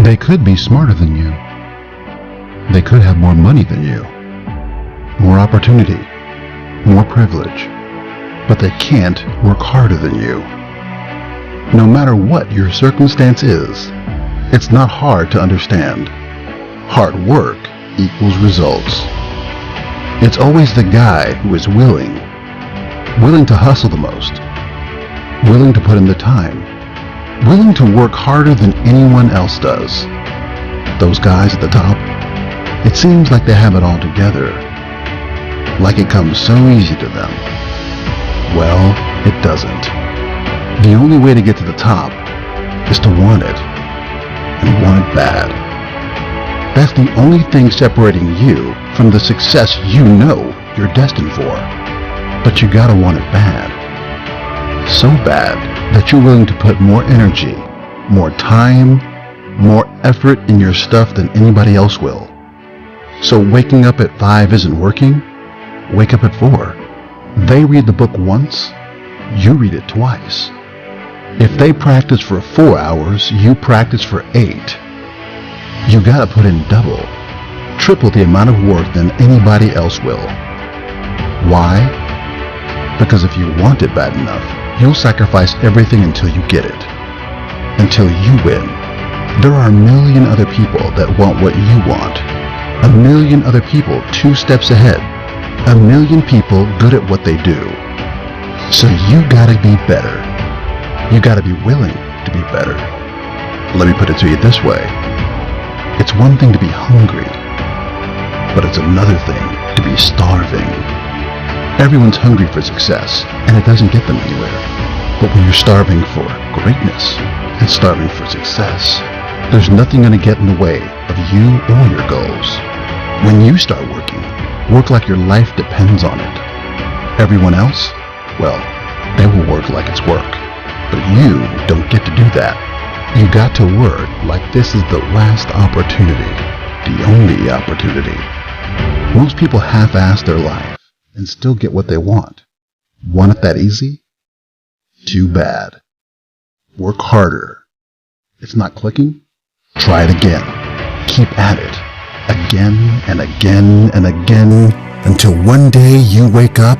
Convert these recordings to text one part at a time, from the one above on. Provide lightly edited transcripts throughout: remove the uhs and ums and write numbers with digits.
They could be smarter than you. They could have more money than you, more opportunity, more privilege, but they can't work harder than you. No matter what your circumstance is, it's not hard to understand. Hard work equals results. It's always the guy who is willing to hustle the most, willing to put in the time, willing to work harder than anyone else does. Those guys at the top, it seems like they have it all together, like it comes so easy to them. Well, it doesn't. The only way to get to the top is to want it, and want it bad. That's the only thing separating you from the success you know you're destined for. But you gotta want it bad. So bad that you're willing to put more energy, more time, more effort in your stuff than anybody else will. So waking up at 5 isn't working? Wake up at 4. They read the book once, you read it twice. If they practice for 4 hours, you practice for 8. You gotta put in double, triple the amount of work than anybody else will. Why? Because if you want it bad enough, you'll sacrifice everything until you get it. Until you win. There are a million other people that want what you want. A million other people 2 steps ahead. A million people good at what they do. So you gotta be better. You gotta be willing to be better. Let me put it to you this way. It's one thing to be hungry, but it's another thing to be starving. Everyone's hungry for success, and it doesn't get them anywhere. But when you're starving for greatness and starving for success, there's nothing going to get in the way of you or your goals. When you start working, work like your life depends on it. Everyone else, well, they will work like it's work. But you don't get to do that. You got to work like this is the last opportunity, the only opportunity. Most people half-ass their life and still get what they want. Want it that easy? Too bad. Work harder. It's not clicking? Try it again. Keep at it. Again and again and again until one day you wake up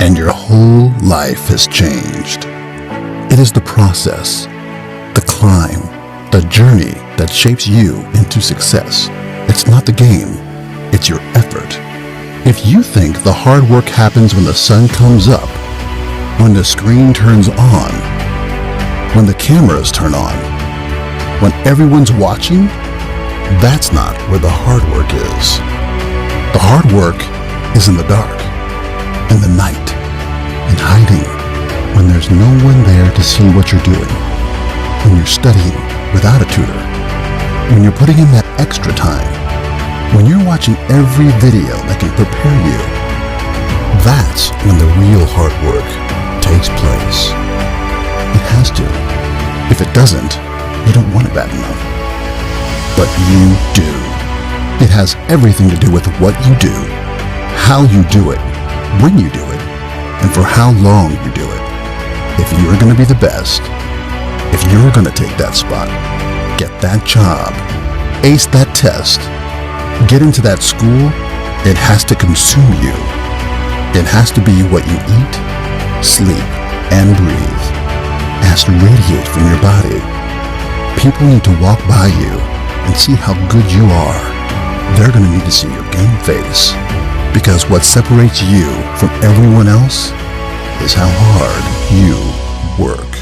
and your whole life has changed. It is the process, the climb, the journey that shapes you into success. It's not the game, it's your effort. If you think the hard work happens when the sun comes up, when the screen turns on, when the cameras turn on, when everyone's watching, that's not where the hard work is. The hard work is in the dark, in the night, in hiding, when there's no one there to see what you're doing, when you're studying without a tutor, when you're putting in that extra time, when you're watching every video that can prepare you. That's when the real hard work takes place. It has to. If it doesn't, you don't want it bad enough. But you do. It has everything to do with what you do, how you do it, when you do it, and for how long you do it. If you're going to be the best, if you're going to take that spot, get that job, ace that test, get into that school, it has to consume you. It has to be what you eat, sleep, and breathe. It has to radiate from your body. People need to walk by you and see how good you are. They're going to need to see your game face. Because what separates you from everyone else is how hard you work.